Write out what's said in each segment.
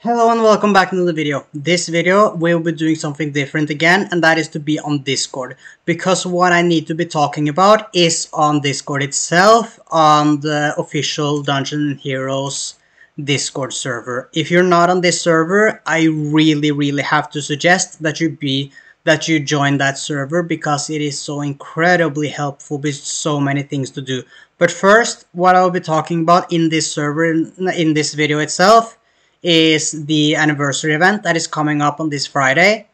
Hello and welcome back to the video. This video we'll be doing something different again, and that is to be on Discord, because what I need to be talking about is on Discord itself, on the official Dungeons and Heroes Discord server. If you're not on this server, I really have to suggest that you join that server, because it is so incredibly helpful with so many things to do. But first, what I'll be talking about in this server, in this video itself, is the anniversary event that is coming up on this Friday.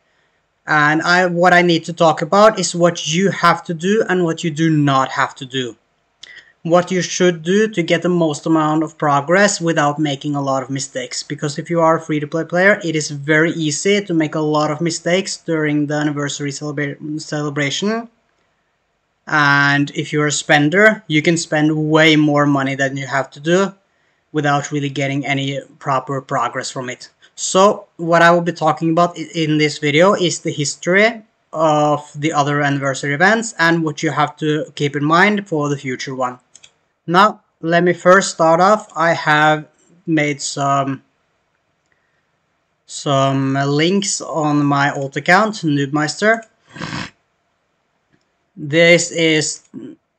And what I need to talk about is what you have to do and what you do not have to do. What you should do to get the most amount of progress without making a lot of mistakes. Because if you are a free-to-play player, it is very easy to make a lot of mistakes during the anniversary celebration. And if you're a spender, you can spend way more money than you have to do without really getting any proper progress from it. So what I will be talking about in this video is the history of the other anniversary events and what you have to keep in mind for the future one. Now, let me first start off. I have made some links on my alt account, Noobmeister. This is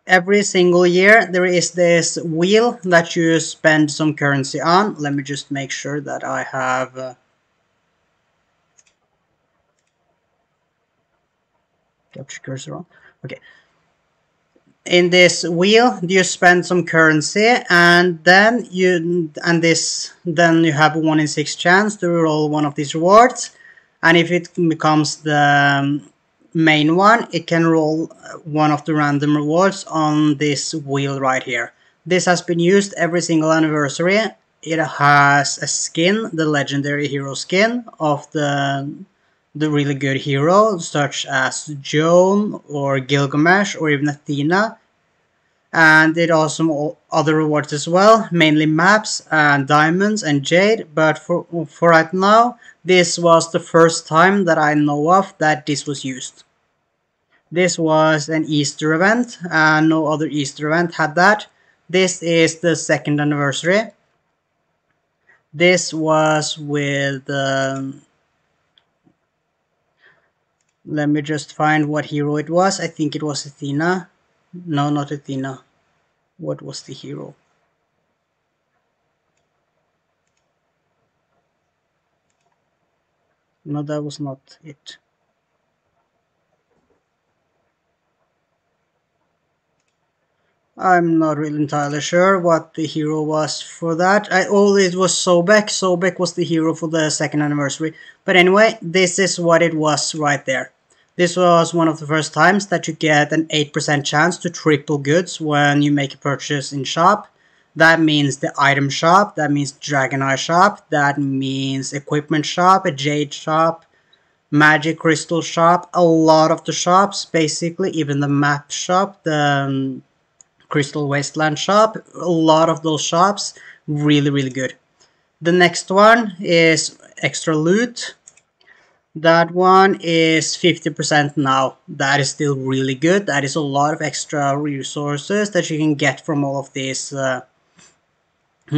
every single year there is this wheel that you spend some currency on. Let me just make sure that I have capture cursor on. Okay. In this wheel you spend some currency, and then you have 1 in 6 chance to roll one of these rewards, and if it becomes the main one, it can roll one of the random rewards on this wheel right here. This has been used every single anniversary. It has a skin, the legendary hero skin of the really good hero, such as Joan or Gilgamesh or even Athena. And it also other rewards as well, mainly maps and diamonds and jade. But for right now, this was the first time that I know of that this was used. This was an Easter event, and no other Easter event had that. This is the 2nd anniversary. This was with let me just find what hero it was. I think it was Athena. No, not Athena. What was the hero? No, that was not it. I'm not really entirely sure what the hero was for that. It was Sobek. Sobek was the hero for the 2nd anniversary. But anyway, this is what it was right there. This was one of the first times that you get an 8% chance to triple goods when you make a purchase in shop. That means the item shop, that means Dragon Eye shop, that means equipment shop, a jade shop, magic crystal shop, a lot of the shops, basically, even the map shop, the Crystal Wasteland shop, a lot of those shops, really good. The next one is extra loot. That one is 50% now. That is still really good. That is a lot of extra resources that you can get from all of these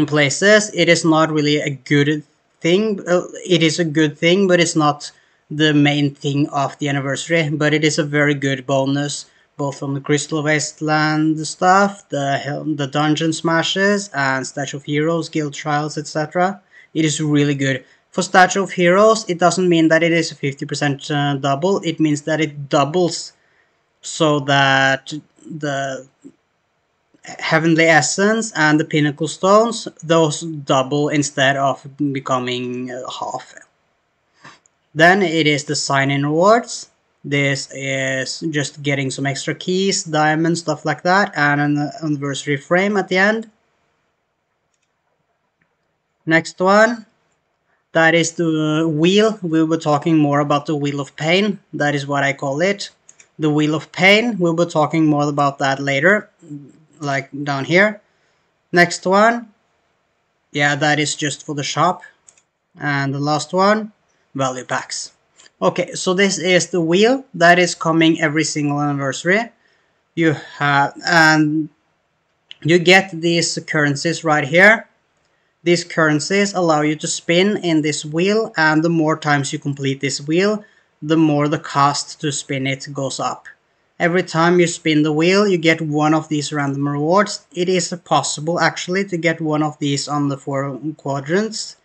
places. It is not really a good thing. It is a good thing, but it's not the main thing of the anniversary. But it is a very good bonus, both from the Crystal Wasteland stuff, the Dungeon Smashes, and Statue of Heroes, Guild Trials, etc. It is really good. For Statue of Heroes, it doesn't mean that it is a 50% double. It means that it doubles, so that the Heavenly Essence and the Pinnacle Stones, those double instead of becoming half. Then it is the sign-in rewards. This is just getting some extra keys, diamonds, stuff like that, and an anniversary frame at the end. Next one, that is the wheel. We were talking more about the Wheel of Pain. That is what I call it. The Wheel of Pain, we'll be talking more about that later, like down here. Next one, yeah, that is just for the shop. And the last one, value packs. Okay, so this is the wheel that is coming every single anniversary. You have, and you get these currencies right here. These currencies allow you to spin in this wheel, and the more times you complete this wheel, the more the cost to spin it goes up. Every time you spin the wheel, you get one of these random rewards. It is possible actually to get one of these on the 4 quadrants,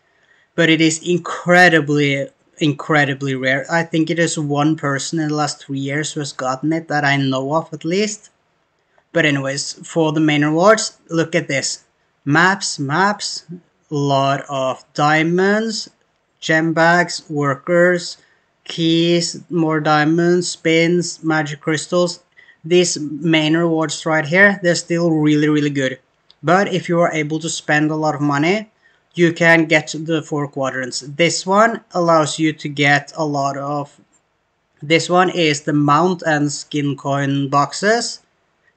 but it is incredibly rare. I think it is one person in the last 3 years who has gotten it, that I know of at least. But anyways, for the main rewards, look at this. Maps, a lot of diamonds, gem bags, workers, keys, more diamonds, spins, magic crystals. These main rewards right here, they're still really good. But if you are able to spend a lot of money, you can get the 4 quadrants. This one allows you to get a lot of... This one is the mount and skin coin boxes.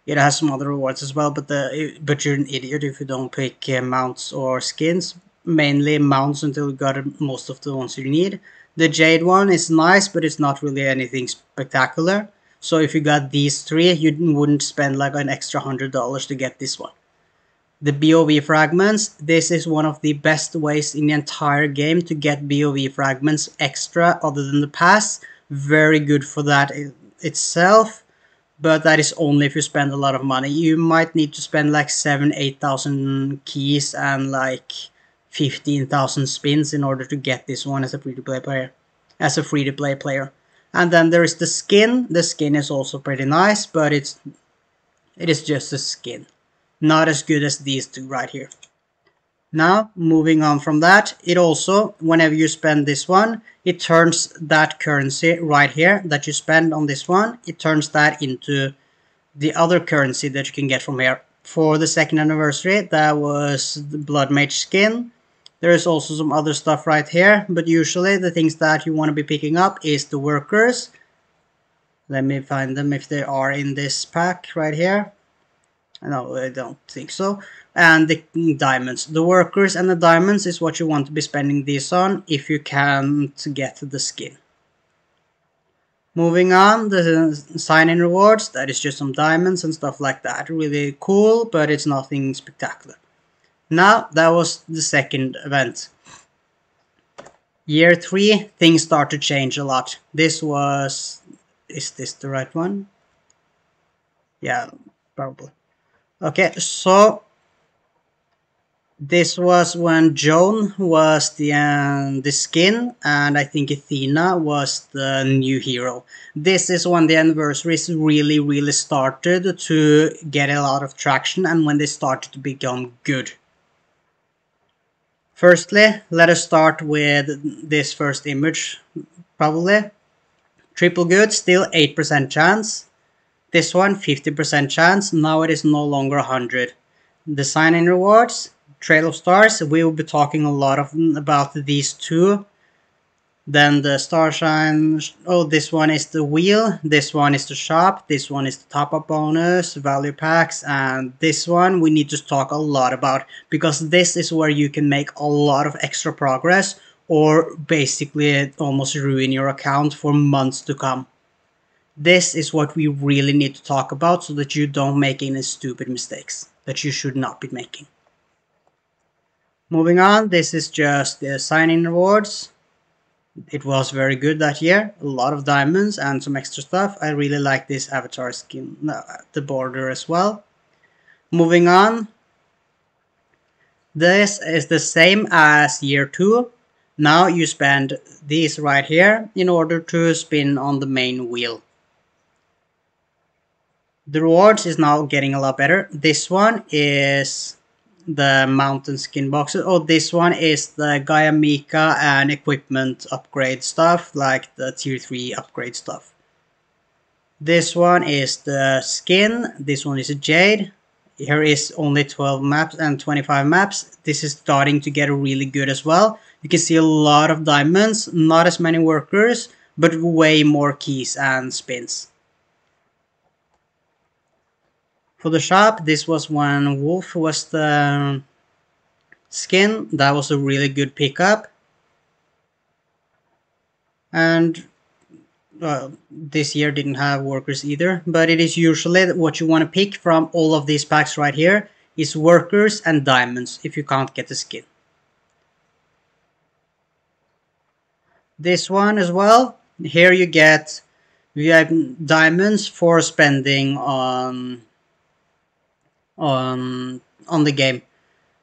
It has some other rewards as well, but you're an idiot if you don't pick mounts or skins. Mainly mounts until you got most of the ones you need. The jade one is nice, but it's not really anything spectacular. So if you got these 3, you wouldn't spend like an extra $100 to get this one. The BOV fragments, this is one of the best ways in the entire game to get BOV fragments extra other than the pass. Very good for that itself, but that is only if you spend a lot of money. You might need to spend like 7,000-8,000 keys and like 15,000 spins in order to get this one as a free-to-play player. And then there is the skin. The skin is also pretty nice, but it is just a skin. Not as good as these 2 right here. Now, moving on from that, it also, whenever you spend this one, it turns that currency right here that you spend on this one, it turns that into the other currency that you can get from here. For the 2nd anniversary, that was the Blood Mage skin. There is also some other stuff right here, but usually the things that you want to be picking up is the workers. Let me find them if they are in this pack right here. No, I don't think so. And the diamonds. The workers and the diamonds is what you want to be spending these on if you can't get the skin. Moving on, the sign-in rewards. That is just some diamonds and stuff like that. Really cool, but it's nothing spectacular. Now, that was the 2nd event. Year 3, things start to change a lot. This was... Is this the right one? Yeah, probably. Okay, so this was when Joan was the skin, and I think Athena was the new hero. This is when the anniversaries really started to get a lot of traction, and when they started to become good. Firstly, let us start with this first image, probably. Triple good, still 8% chance. This one, 50% chance. Now it is no longer 100. The sign-in rewards, Trail of Stars. We will be talking a lot about these 2. Then the Starshine. Oh, this one is the wheel. This one is the shop. This one is the top-up bonus, value packs, and this one we need to talk a lot about, because this is where you can make a lot of extra progress, or basically almost ruin your account for months to come. This is what we really need to talk about, so that you don't make any stupid mistakes that you should not be making. Moving on, this is just the sign-in rewards. It was very good that year. A lot of diamonds and some extra stuff. I really like this avatar skin, the border as well. Moving on. This is the same as year 2. Now you spend these right here in order to spin on the main wheel. The rewards is now getting a lot better. This one is the mountain skin boxes. Oh, this one is the Gaia Mika and equipment upgrade stuff, like the tier 3 upgrade stuff. This one is the skin. This one is a jade. Here is only 12 maps and 25 maps. This is starting to get really good as well. You can see a lot of diamonds, not as many workers, but way more keys and spins. For the shop, this was when Wolf was the skin. That was a really good pickup. And this year didn't have workers either, but it is usually what you want to pick from all of these packs right here is workers and diamonds if you can't get the skin. This one as well. Here you get VIP diamonds for spending on the game.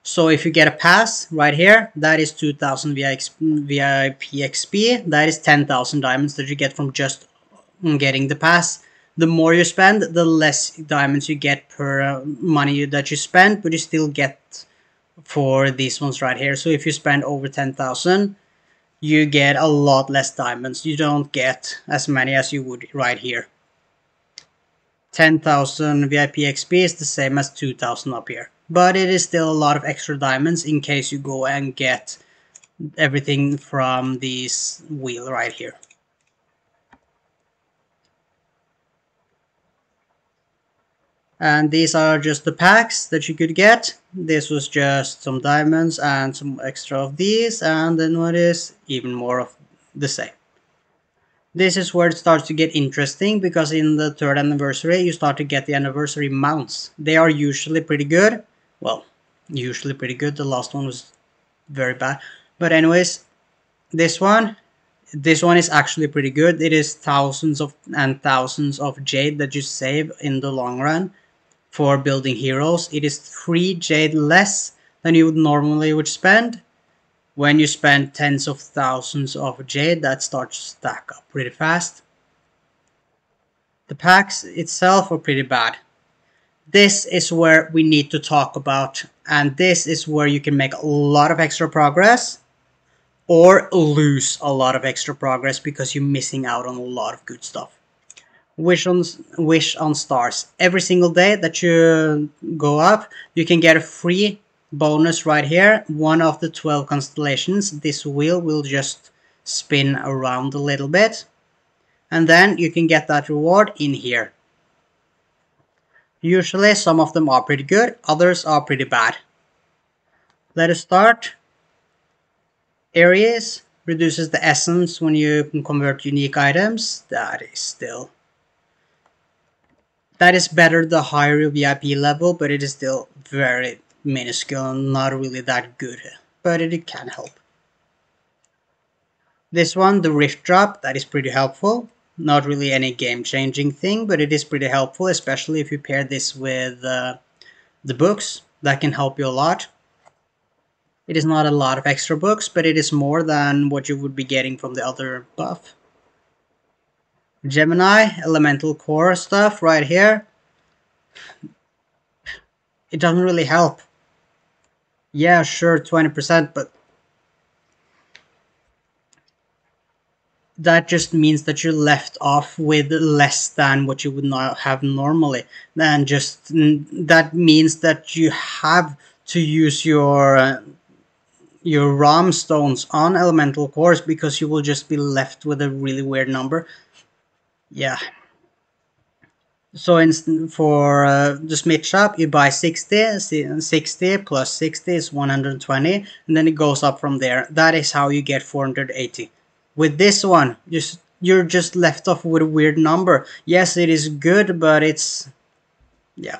So if you get a pass right here, that is 2000 VIP XP. That is 10,000 diamonds that you get from just getting the pass. The more you spend, the less diamonds you get per money that you spend, but you still get for these ones right here. So if you spend over 10,000, you get a lot less diamonds. You don't get as many as you would right here. 10,000 VIP XP is the same as 2,000 up here. But it is still a lot of extra diamonds in case you go and get everything from this wheel right here. And these are just the packs that you could get. This was just some diamonds and some extra of these, and then what is even more of the same. This is where it starts to get interesting, because in the 3rd anniversary you start to get the anniversary mounts. They are usually pretty good. Well, usually pretty good. The last one was very bad. But anyways, this one is actually pretty good. It is thousands and thousands of jade that you save in the long run for building heroes. It is 3 jade less than you would normally spend. When you spend tens of thousands of jade, that starts to stack up pretty fast. The packs itself are pretty bad. This is where we need to talk about, and this is where you can make a lot of extra progress or lose a lot of extra progress because you're missing out on a lot of good stuff. Wish on stars. Every single day that you go up, you can get a free bonus right here. One of the 12 constellations. This wheel will just spin around a little bit, and then you can get that reward in here. Usually some of them are pretty good, others are pretty bad. Let us start. Aries reduces the essence when you can convert unique items. That is better the higher your VIP level, but it is still very minuscule and not really that good, but it can help. This one, the Rift Drop, that is pretty helpful. Not really any game-changing thing, but it is pretty helpful, especially if you pair this with the books. That can help you a lot. It is not a lot of extra books, but it is more than what you would be getting from the other buff. Gemini, elemental core stuff right here. It doesn't really help. Yeah, sure, 20%, but that just means that you're left off with less than what you would not have normally. Then just that means that you have to use your ROM stones on elemental cores, because you will just be left with a really weird number. Yeah. So for the smith shop, you buy 60 plus 60 is 120, and then it goes up from there. That is how you get 480. With this one, you're just left off with a weird number. Yes, it is good, but it's, yeah.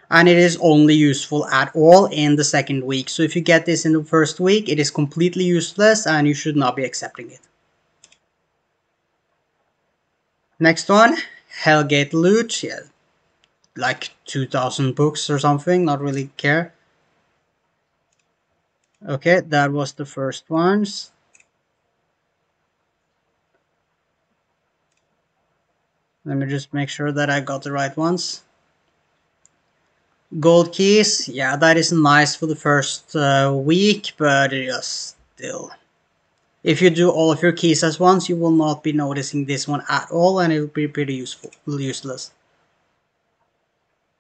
And it is only useful at all in the 2nd week. So if you get this in the 1st week, it is completely useless and you should not be accepting it. Next one, Hellgate loot. Yeah, like 2,000 books or something, not really care. Okay, that was the first ones. Let me just make sure that I got the right ones. Gold keys, yeah, that is nice for the first week, but it is still... If you do all of your keys at once, you will not be noticing this one at all, and it will be pretty useless.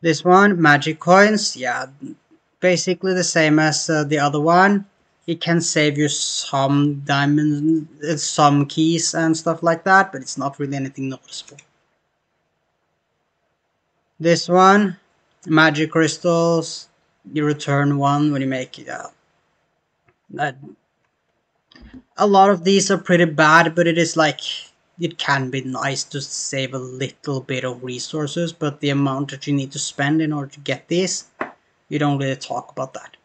This one, magic coins, yeah, basically the same as the other one. It can save you some diamonds, some keys and stuff like that, but it's not really anything noticeable. This one, magic crystals, you return one when you make it out. A lot of these are pretty bad, but it is like, it can be nice to save a little bit of resources, but the amount that you need to spend in order to get these, you don't really talk about that.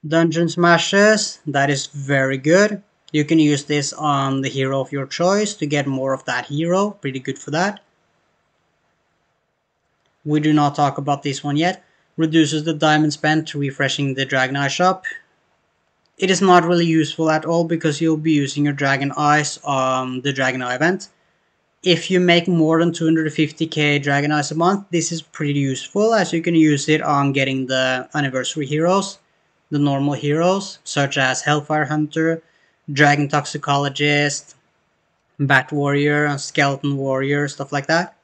Dungeon Smashes, that is very good. You can use this on the hero of your choice to get more of that hero. Pretty good for that. We do not talk about this one yet. Reduces the diamond spent refreshing the Dragon Eye shop. It is not really useful at all because you'll be using your Dragon Eyes on the Dragon Eye event. If you make more than 250k Dragon Eyes a month, this is pretty useful as you can use it on getting the anniversary heroes, the normal heroes such as Hellfire Hunter, Dragon Toxicologist, Bat Warrior, Skeleton Warrior, stuff like that.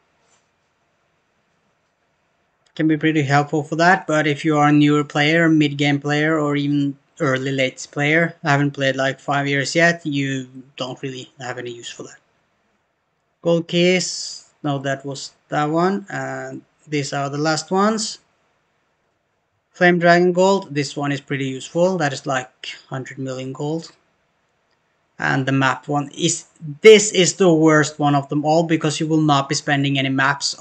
Can be pretty helpful for that, but if you are a newer player, mid-game player, or even early late player, haven't played like 5 years yet, you don't really have any use for that. Gold keys, no, that was that one, and these are the last ones. Flame Dragon Gold, this one is pretty useful, that is like 100 million gold. And the map one is, this is the worst one of them all because you will not be spending any maps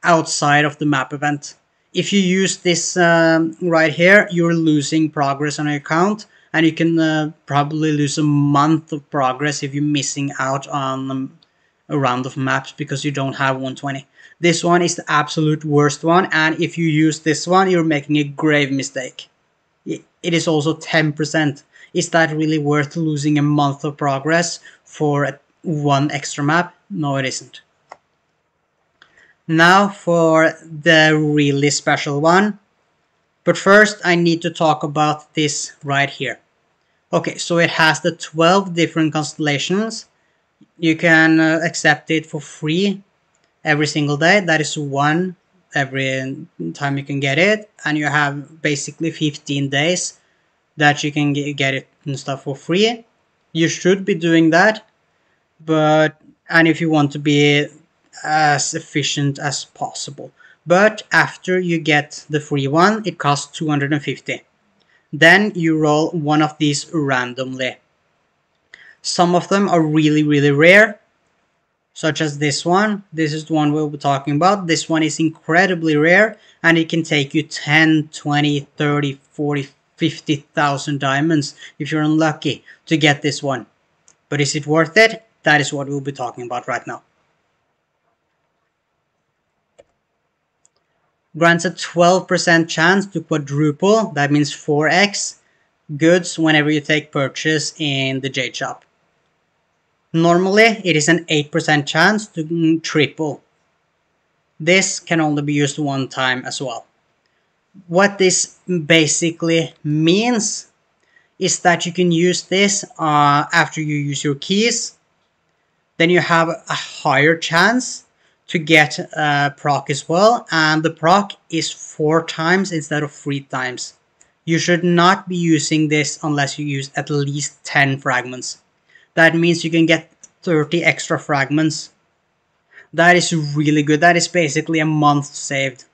outside of the map event. If you use this right here, you're losing progress on your account, and you can probably lose a month of progress if you're missing out on a round of maps because you don't have 120. This one is the absolute worst one, and if you use this one, you're making a grave mistake. It is also 10%. Is that really worth losing a month of progress for one extra map? No, it isn't. Now for the really special one. But first I need to talk about this right here. Okay, so it has the 12 different constellations. You can accept it for free every single day. That is one every time you can get it. And you have basically 15 days that you can get it and stuff for free. You should be doing that. And if you want to be as efficient as possible. But after you get the free one, it costs 250. Then you roll one of these randomly. Some of them are really, really rare, such as this one. This is the one we'll be talking about. This one is incredibly rare, and it can take you 10, 20, 30, 40, 50,000 diamonds if you're unlucky to get this one. But is it worth it? That is what we'll be talking about right now. Grants a 12% chance to quadruple, that means 4x, goods whenever you take purchase in the Jade Shop. Normally, it is an 8% chance to triple. This can only be used one time as well. What this basically means is that you can use this after you use your keys. Then you have a higher chance to get proc as well, and the proc is 4 times instead of 3 times. You should not be using this unless you use at least 10 fragments. That means you can get 30 extra fragments. That is really good. That is basically a month saved.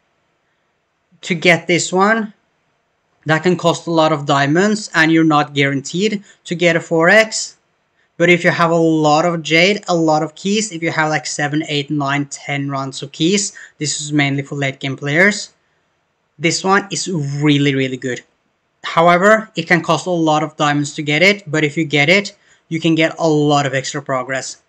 To get this one, that can cost a lot of diamonds, and you're not guaranteed to get a 4x. But if you have a lot of jade, a lot of keys, if you have like 7, 8, 9, 10 rounds of keys, this is mainly for late game players, this one is really, really good. However, it can cost a lot of diamonds to get it, but if you get it, you can get a lot of extra progress.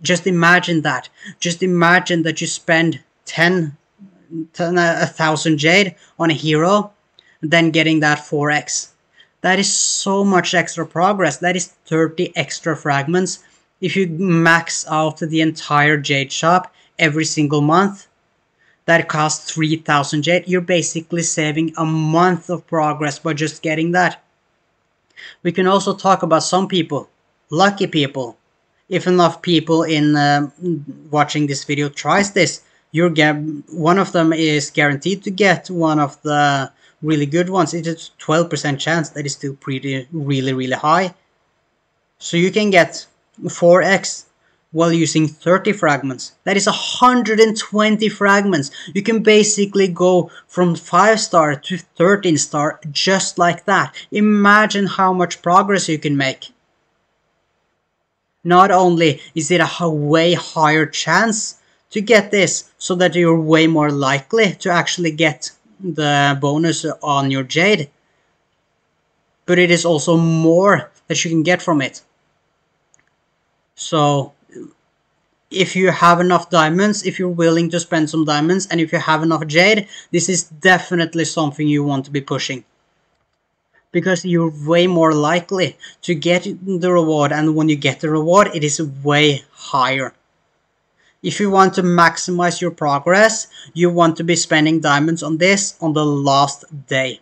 Just imagine that. Just imagine that you spend 1,000 jade on a hero, then getting that 4x. That is so much extra progress. That is 30 extra fragments. If you max out the entire Jade Shop every single month, that costs 3,000 Jade. You're basically saving a month of progress by just getting that. We can also talk about some people, lucky people. If enough people in watching this video tries this, one of them is guaranteed to get one of the really good ones. It is 12% chance. That is still really high. So you can get 4x while using 30 fragments. That is 120 fragments. You can basically go from 5-star to 13-star just like that. Imagine how much progress you can make. Not only is it a way higher chance to get this, so that you're way more likely to actually get the bonus on your jade, but it is also more that you can get from it. So if you have enough diamonds, if you're willing to spend some diamonds, and if you have enough jade, this is definitely something you want to be pushing. Because you're way more likely to get the reward, and when you get the reward, it is way higher. If you want to maximize your progress, you want to be spending diamonds on this on the last day.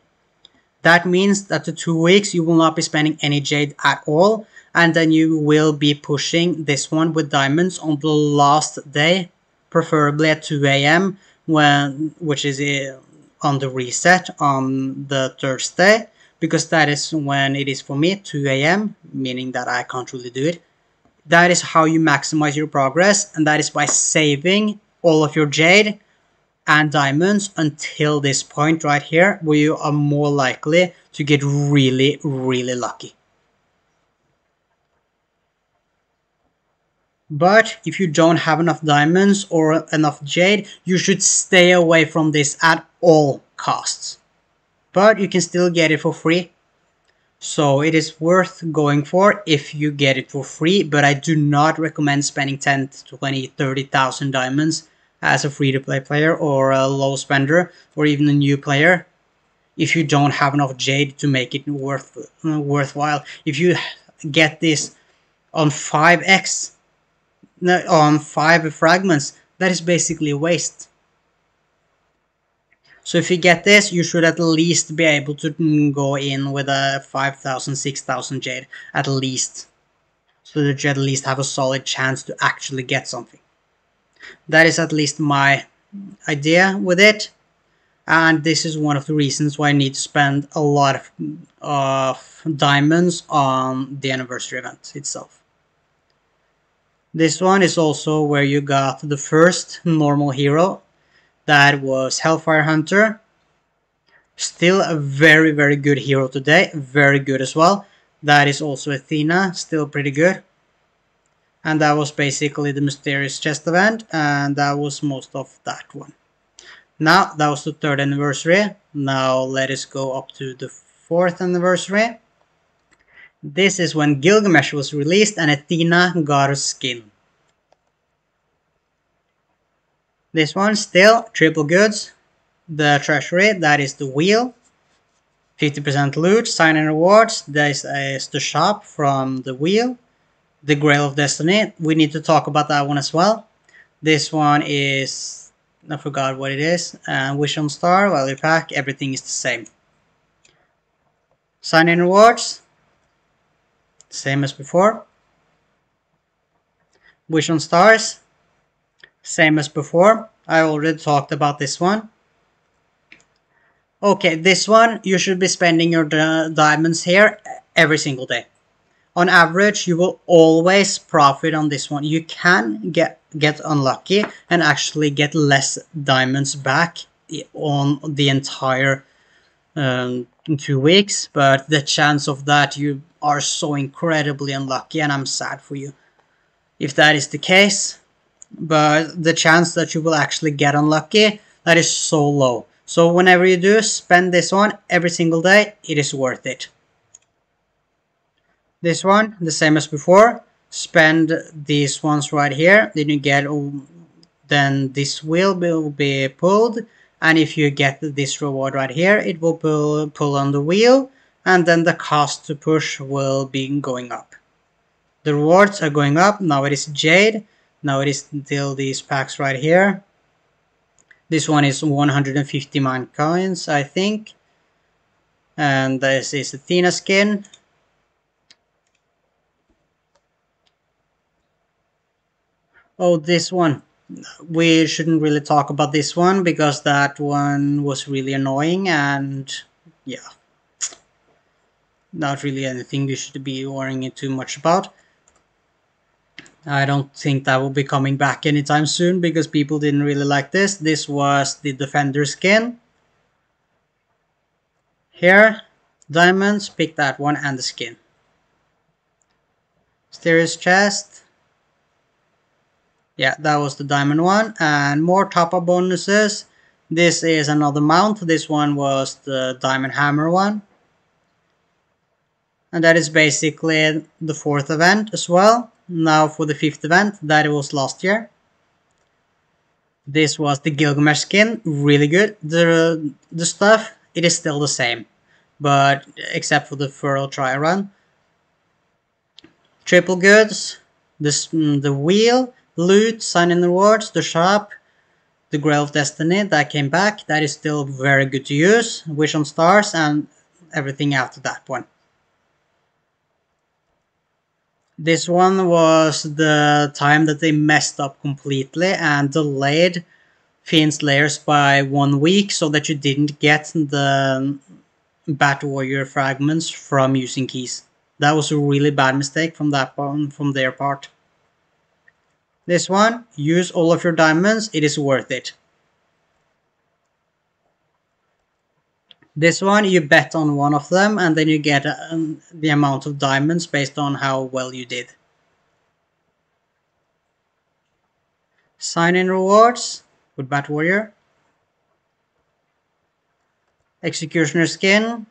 That means that the 2 weeks you will not be spending any jade at all, and then you will be pushing this one with diamonds on the last day, preferably at 2 AM, which is on the reset on the Thursday, because that is when it is for me, 2 AM, meaning that I can't really do it. That is how you maximize your progress, and that is by saving all of your jade and diamonds until this point right here, where you are more likely to get really, really lucky. But if you don't have enough diamonds or enough jade, you should stay away from this at all costs. But you can still get it for free. So it is worth going for if you get it for free, but I do not recommend spending 10, 20, 30,000 diamonds as a free-to-play player or a low spender or even a new player if you don't have enough jade to make it worthwhile. If you get this on 5x, on 5 fragments, that is basically a waste. So if you get this, you should at least be able to go in with a 5,000, 6,000 jade, at least. So that you at least have a solid chance to actually get something. That is at least my idea with it. And this is one of the reasons why I need to spend a lot of diamonds on the anniversary event itself. This one is also where you got the first normal hero. That was Hellfire Hunter. Still a very, very good hero today. Very good as well. That is also Athena. Still pretty good. And that was basically the Mysterious Chest event. And that was most of that one. Now, that was the 3rd anniversary. Now, let us go up to the 4th anniversary. This is when Gilgamesh was released and Athena got her skin. This one still triple goods. The treasury, that is the wheel. 50% loot, sign and rewards. This is the shop from the wheel. The Grail of Destiny, we need to talk about that one as well. This one is, I forgot what it is. Wish on Star, value pack, everything is the same. Sign and rewards, same as before. Wish on Stars, same as before. I already talked about this one. Okay, this one, you should be spending your diamonds here every single day. On average, you will always profit on this one. You can get unlucky and actually get less diamonds back on the entire 2 weeks. But the chance of that, you are so incredibly unlucky, and I'm sad for you if that is the case. But the chance that you will actually get unlucky, that is so low. So whenever you do spend this one every single day, it is worth it. This one, the same as before. Spend these ones right here. Then you get, then this wheel will be pulled. And if you get this reward right here, it will pull on the wheel. And then the cost to push will be going up. The rewards are going up. Now it is Jade. Now it is still these packs right here. This one is 150 mine coins, I think. And this is Athena skin. Oh, this one. We shouldn't really talk about this one because that one was really annoying and yeah. Not really anything you should be worrying too much about. I don't think that will be coming back anytime soon because people didn't really like this. This was the Defender skin. Here, diamonds, pick that one and the skin. Mysterious chest. Yeah, that was the diamond one. And more top-up bonuses. This is another mount. This one was the diamond hammer one. And that is basically the 4th event as well. Now for the 5th event, that was last year. This was the Gilgamesh skin, really good. The stuff, it is still the same, but except for the Furrow Trial Run. Triple goods, the wheel, loot, sign-in rewards, the shop, the Grail of Destiny that came back. That is still very good to use. Wish on Stars and everything after that one. This one was the time that they messed up completely and delayed Fiend's Layers by 1 week so that you didn't get the Bat Warrior fragments from using keys. That was a really bad mistake from their part. This one, use all of your diamonds, it is worth it. This one, you bet on one of them and then you get the amount of diamonds based on how well you did. Sign-in rewards with Bat Warrior. Executioner skin.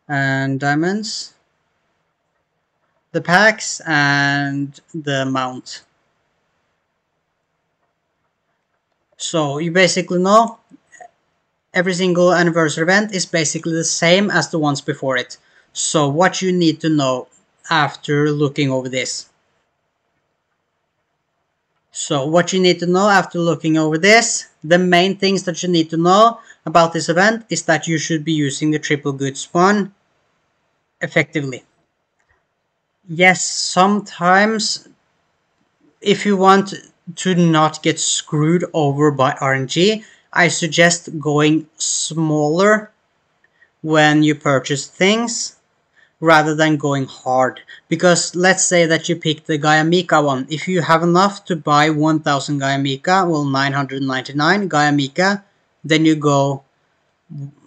And diamonds. The packs and the mount. So you basically know every single anniversary event is basically the same as the ones before it. So what you need to know after looking over this. The main things that you need to know about this event is that you should be using the triple goods one effectively. Yes, sometimes if you want to not get screwed over by RNG, I suggest going smaller when you purchase things rather than going hard. Because let's say that you pick the Gaia Mika one. If you have enough to buy 1000 Gaia Mika, well 999 Gaia Mika, then you go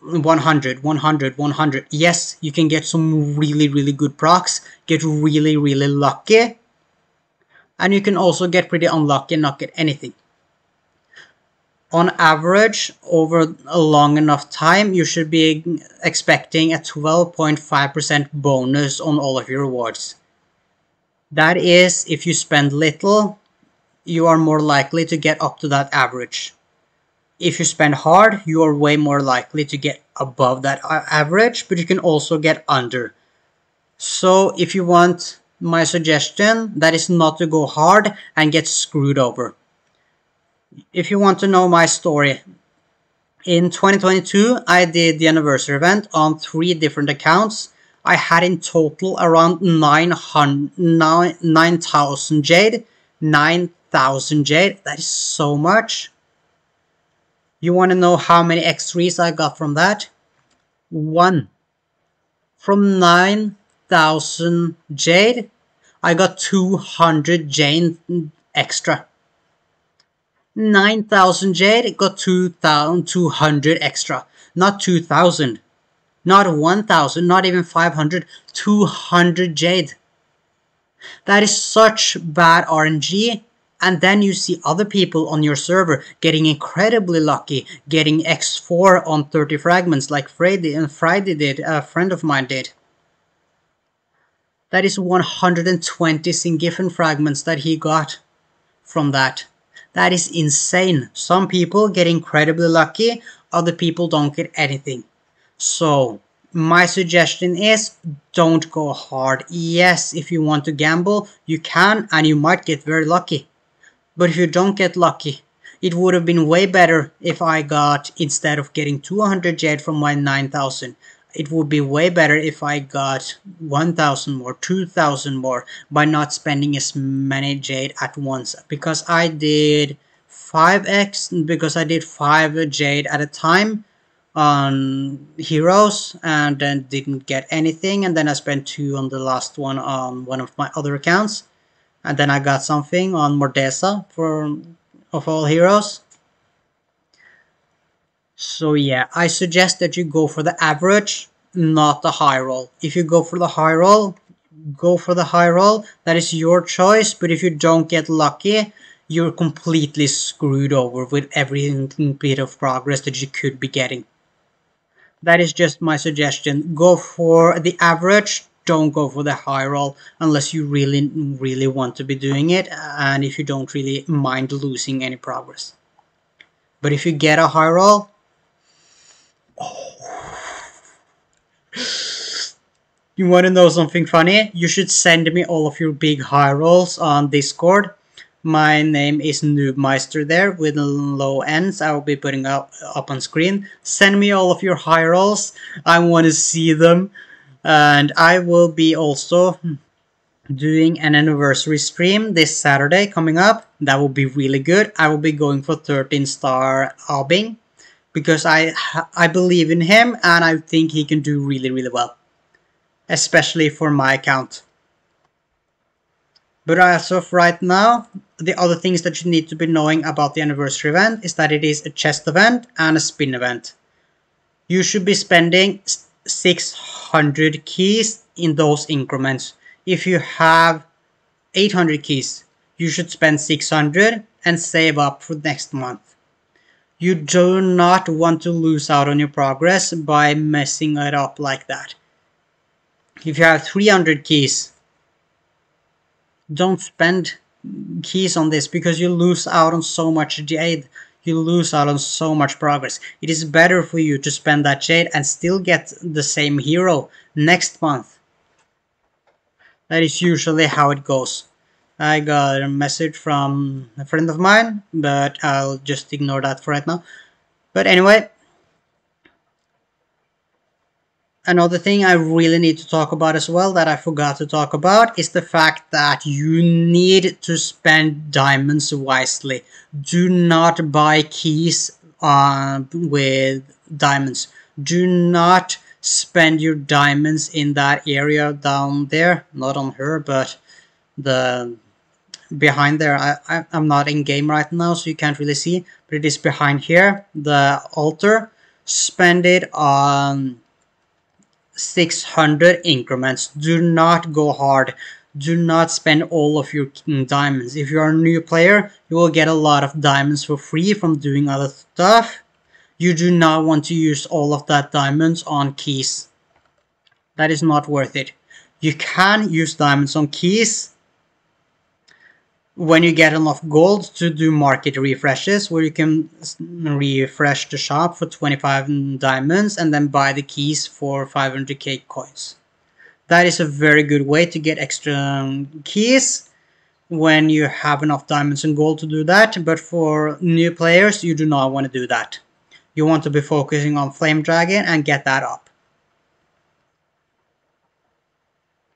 100, 100, 100. Yes, you can get some really good procs, get really lucky, and you can also get pretty unlucky and not get anything. On average, over a long enough time, you should be expecting a 12.5% bonus on all of your rewards. That is, if you spend little, you are more likely to get up to that average. If you spend hard, you are way more likely to get above that average, but you can also get under. So if you want my suggestion, that is not to go hard and get screwed over. If you want to know my story, in 2022 I did the anniversary event on 3 different accounts. I had in total around 9,000 jade. 9,000 jade, that is so much. You want to know how many X3s I got from that? 1. From 9,000 jade, I got 200 jade extra. 9,000 jade got 2,200 extra. Not 2,000. Not 1,000. Not even 500. 200 jade. That is such bad RNG. And then you see other people on your server getting incredibly lucky, getting X4 on 30 fragments like Friday did, a friend of mine did. That is 120 Singiffen fragments that he got from that. That is insane. Some people get incredibly lucky, other people don't get anything. So my suggestion is don't go hard. Yes, if you want to gamble, you can and you might get very lucky. But if you don't get lucky, it would have been way better if I got, instead of getting 200 jade from my 9,000, it would be way better if I got 1,000 more, 2,000 more by not spending as many jade at once. Because I did 5x, because I did 5 jade at a time on heroes and then didn't get anything, and then I spent 2 on the last one on one of my other accounts, and then I got something on Mordesa of all heroes. So yeah, I suggest that you go for the average, not the high roll. If you go for the high roll, go for the high roll. That is your choice, but if you don't get lucky, you're completely screwed over with every bit of progress that you could be getting. That is just my suggestion. Go for the average, don't go for the high roll unless you really want to be doing it and if you don't really mind losing any progress. But if you get a high roll, you want to know something funny? You should send me all of your big high rolls on Discord. My name is Noobmeister there with low ends. I will be putting up on screen. Send me all of your high rolls. I want to see them. And I will be also doing an anniversary stream this Saturday coming up. That will be really good. I will be going for 13-star Abing because I believe in him and I think he can do really well, especially for my account. But as of right now, the other things that you need to be knowing about the anniversary event is that it is a chest event and a spin event. You should be spending 600 keys in those increments. If you have 800 keys, you should spend 600 and save up for next month. You do not want to lose out on your progress by messing it up like that. If you have 300 keys, don't spend keys on this because you lose out on so much jade. You lose out on so much progress. It is better for you to spend that jade and still get the same hero next month. That is usually how it goes. I got a message from a friend of mine, but I'll just ignore that for right now. But anyway, another thing I really need to talk about as well that I forgot to talk about is the fact that you need to spend diamonds wisely. Do not buy keys with diamonds. Do not spend your diamonds in that area down there. Not on her, but the behind there. I'm not in game right now, so you can't really see, but it is behind here, the altar. Spend it on 600 increments. Do not go hard. Do not spend all of your diamonds. If you are a new player, you will get a lot of diamonds for free from doing other stuff. You do not want to use all of that diamonds on keys. That is not worth it. You can use diamonds on keys when you get enough gold to do market refreshes, where you can refresh the shop for 25 diamonds and then buy the keys for 500k coins. That is a very good way to get extra keys when you have enough diamonds and gold to do that, but for new players you do not want to do that. You want to be focusing on Flame Dragon and get that up.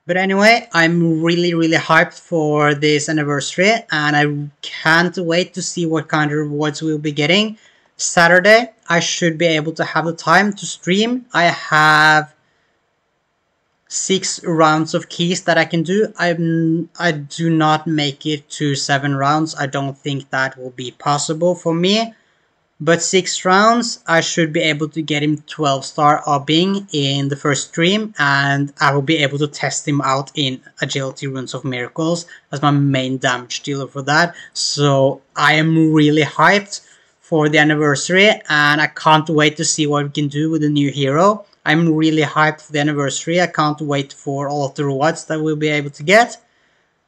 But anyway, I'm really hyped for this anniversary and I can't wait to see what kind of rewards we'll be getting. Saturday, I should be able to have the time to stream. I have 6 rounds of keys that I can do. I do not make it to 7 rounds. I don't think that will be possible for me. But 6 rounds, I should be able to get him 12-star Abing in the first stream, and I will be able to test him out in Agility Runes of Miracles as my main damage dealer for that. So I am really hyped for the anniversary, and I can't wait to see what we can do with the new hero. I'm really hyped for the anniversary. I can't wait for all of the rewards that we'll be able to get.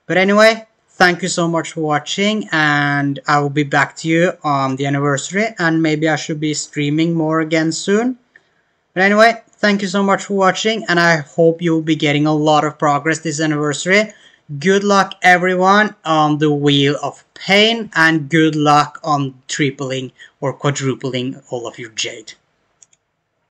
But anyway, thank you so much for watching, and I will be back to you on the anniversary, and maybe I should be streaming more again soon. But anyway, thank you so much for watching, and I hope you'll be getting a lot of progress this anniversary. Good luck everyone on the Wheel of Pain, and good luck on tripling or quadrupling all of your jade.